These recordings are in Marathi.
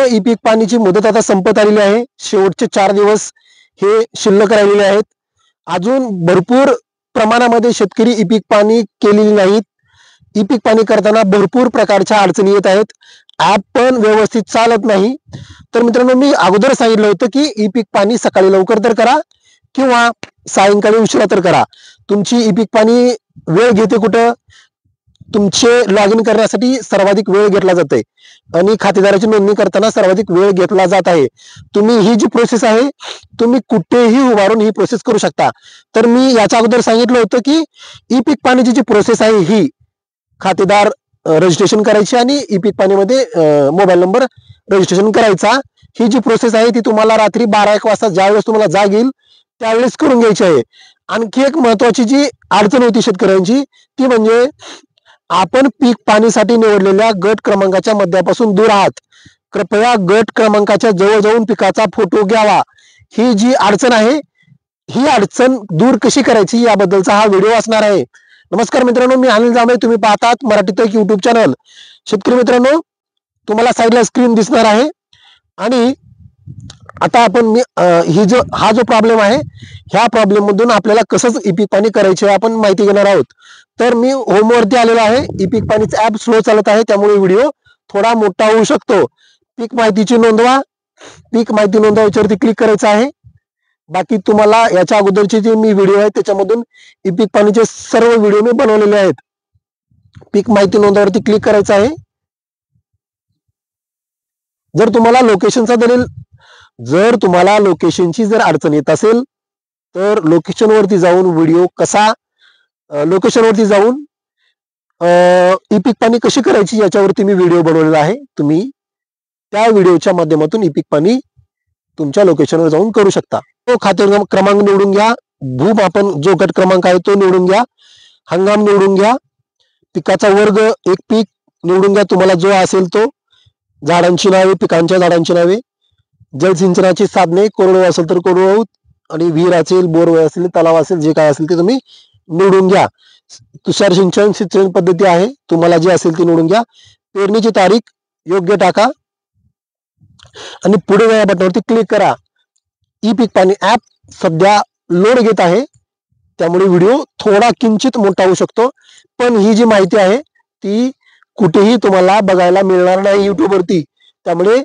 ई पीक पाणीची मुदत आता संपत आलेली आहे. शेवटचे 4 दिवस हे शिल्लक राहिलेले आहेत. अजून भरपूर प्रमाणामध्ये शेतकरी ई पीक पाणी केलेली नाहीत. ई पीक पाणी करताना भरपूर प्रकारच्या अडचणी येत आहेत. ऍप पण व्यवस्थित चालत नाही. तर मित्रांनो, मी अगोदर सांगितलं होतं की ई पीक पाणी सकाळी लवकर तर करा किंवा सायंकाळी उशिरा तर करा. तुमची ई पीक पाणी वेळ घेते कुठं? तुमचे लॉग इन करण्यासाठी सर्वाधिक वेळ घेतला जाते आणि खातेदाराची नोंदणी करताना सर्वाधिक वेळ घेतला जात आहे. तुम्ही ही जी प्रोसेस आहे तुम्ही कुठेही उभारून ही प्रोसेस करू शकता. तर मी याच्या अगोदर सांगितलं होतं की ई पीक पाणीची जी प्रोसेस आहे ही खातेदार रजिस्ट्रेशन करायची आणि ई पीक पाणीमध्ये मोबाईल नंबर रजिस्ट्रेशन करायचा. ही जी प्रोसेस आहे ती तुम्हाला रात्री 12-1 वाजता ज्यावेळेस तुम्हाला जाग येईल त्यावेळेस करून घ्यायची आहे. आणखी एक महत्वाची जी अडचण होती शेतकऱ्यांची ती म्हणजे आपण पीक पाणीसाठी निवडलेल्या गट क्रमांकाच्या मध्यापासून दूर आहात. कृपया गट क्रमांकाच्या जवळ जाऊन पिकाचा फोटो घ्यावा. ही जी अडचण आहे ही अडचण दूर कशी करायची याबद्दलचा हा व्हिडिओ असणार आहे. नमस्कार मित्रांनो, मी अनिल जांभळे. तुम्ही पाहतात मराठी तक युट्यूब चॅनल. शेतकरी मित्रांनो, तुम्हाला साईडला स्क्रीन दिसणार आहे आणि आता आपण हा जो प्रॉब्लेम आहे ह्या प्रॉब्लेम मधून आपल्याला कसं ई पीक पाणी करायचे आपण माहिती घेणार आहोत. तर मी होमवरती आलेलो आहे. ई पीक पाणीचं ऍप स्लो चालत आहे त्यामुळे व्हिडिओ थोडा मोठा होऊ शकतो. पीक माहितीची नोंदवा. पीक माहिती नोंदवा याच्यावरती क्लिक करायचं आहे. बाकी तुम्हाला याच्या अगोदरचे जे मी व्हिडिओ आहेत त्याच्यामधून ई पीक पाणीचे सर्व व्हिडिओ मी बनवलेले आहेत. पीक माहिती नोंदवावरती क्लिक करायचं आहे. जर तुम्हाला लोकेशनची जर अडचण येत असेल तर लोकेशनवरती जाऊन ई पीक पाणी कशी करायची याच्यावरती मी व्हिडिओ बनवलेला आहे. तुम्ही त्या व्हिडिओच्या माध्यमातून ई पीक पाणी तुमच्या लोकेशनवर जाऊन करू शकता. तो खाते क्रमांक निवडून घ्या. भूमापन जो गट क्रमांक आहे तो निवडून घ्या. हंगाम निवडून घ्या. पिकाचा वर्ग एक पीक निवडून घ्या तुम्हाला जो असेल तो. झाडांची नावे, पिकांच्या झाडांची नावे, जलसिंचनाची साधने, कोरडवाहू असेल तर कोरडवाहू आणि विहीर असेल, बोरवेल असेल, तलाव असेल, जे काय असेल ते तुम्ही निवडून घ्या. तुषार सिंचन पद्धती आहे तुम्हाला जे असेल ते निवडून घ्या. पेरणीची तारीख योग्य टाका आणि पुढे या बटनावरती क्लिक करा. ई पीक पाणी ऍप सध्या लोड घेत आहे त्यामुळे व्हिडिओ थोडा किंचित मोठा होऊ शकतो. पण ही जी माहिती आहे ती कुठेही तुम्हाला बघायला मिळणार नाही युट्यूब वरती. त्यामुळे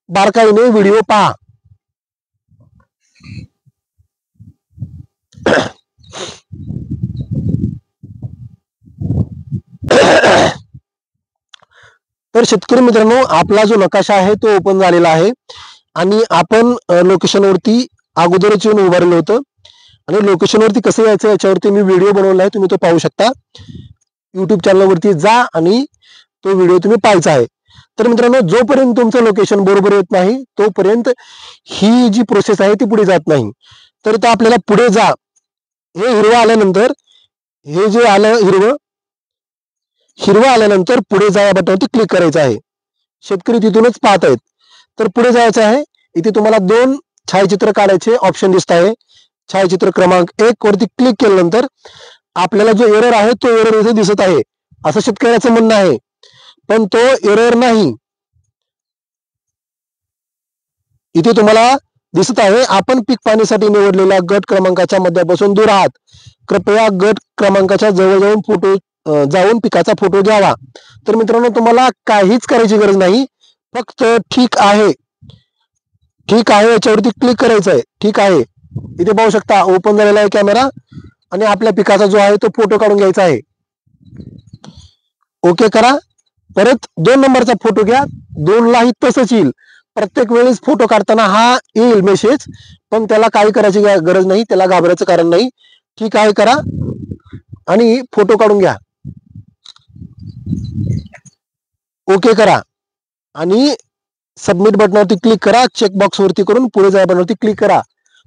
बारकाईने व्हिडिओ पहा. तर शेतकरी मित्रांनो, आपला जो नकाशा आहे तो ओपन झालेला आहे आणि आपण लोकेशनवरती अगोदरच येऊन उभारलं होतं आणि लोकेशनवरती कसं यायचं याच्यावरती मी व्हिडिओ बनवला आहे. तुम्ही तो पाहू शकता. युट्यूब चॅनलवरती जा आणि तो व्हिडिओ तुम्ही पाहायचा आहे. तर मित्रांनो, जोपर्यंत तुमचं लोकेशन बरोबर येत नाही तोपर्यंत ही जी प्रोसेस आहे ती पुढे जात नाही. तर इथं आपल्याला पुढे जा हे हिरवं आल्यानंतर, हे जे आलं हिरवं आल्यानंतर पुढे जा या बटनावरती क्लिक करायचं आहे. शेतकरी तिथूनच पाहत आहेत. तर पुढे जायचं आहे. इथे तुम्हाला 2 छायाचित्र काढायचे ऑप्शन दिसत आहे. छायाचित्र क्रमांक 1 वरती क्लिक केल्यानंतर आपल्याला जो एरर आहे तो एरर इथे दिसत आहे असं शेतकऱ्याचं म्हणणं आहे. पण तो एरर नाही. इथे तुम्हाला दिसत आहे आपण पीक पाणीसाठी निवडलेल्या गट क्रमांकाच्या मध्यापासून दूर आहात. कृपया गट क्रमांकाच्या जवळ जाऊन पिकाचा फोटो घ्यावा. तर मित्रांनो, तुम्हाला काहीच करायची गरज नाही. फक्त ठीक आहे याच्यावरती क्लिक करायचं आहे. ठीक आहे, इथे पाहू शकता ओपन झालेला आहे कॅमेरा आणि आपल्या पिकाचा जो आहे तो फोटो काढून घ्यायचा आहे. ओके करा. परत 2 नंबरचा फोटो घ्या. 2 लाही तसंच येईल. प्रत्येक वेळेस फोटो काढताना हा येईल मेसेज, पण त्याला काही करायची गरज नाही. त्याला घाबरायचं कारण नाही. ठीक आहे करा आणि फोटो काढून घ्या. ओके करा आणि सबमिट बटनावरती क्लिक करा. चेकबॉक्स वरती करून पुढे जा बटनावरती क्लिक करा.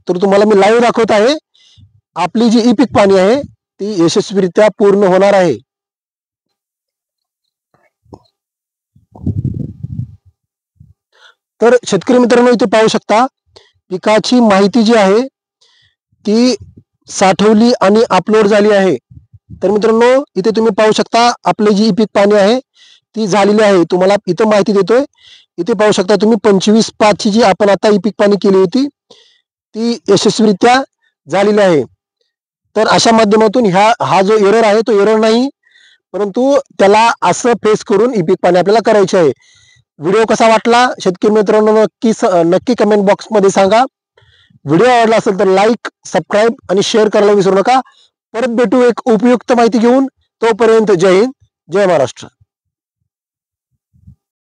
तर तुम्हाला मी लाईव्ह दाखवत आहे आपली जी ई पीक पाणी आहे ती यशस्वीरित्या पूर्ण होणार आहे. तर शेतकरी मित्रांनो, इथे पाहू शकता पिकाची माहिती जी आहे ती साठवली आणि अपलोड झाली आहे. तर मित्रांनो, इथे तुम्ही पाहू शकता आपली जी ई पीक पाणी आहे ती झालेली आहे. तुम्हाला इथं माहिती देतोय इथे पाहू शकता तुम्ही 25/5 ची जी आपण आता ई पीक पाणी केली होती ती यशस्वीरित्या झालेली आहे. तर अशा माध्यमातून हा जो एरर आहे तो एरर नाही, परंतु त्याला असं फेस करून ई पीक पाणी आपल्याला करायचे आहे. व्हिडिओ कसा वाटला शेतकरी मित्रांनो नक्की कमेंट बॉक्स मध्ये सांगा. व्हिडिओ आवडला असेल तर लाईक, सबस्क्राईब आणि शेअर करायला विसरू नका. परत भेटू एक उपयुक्त माहिती घेऊन. तोपर्यंत जय हिंद, जय महाराष्ट्र.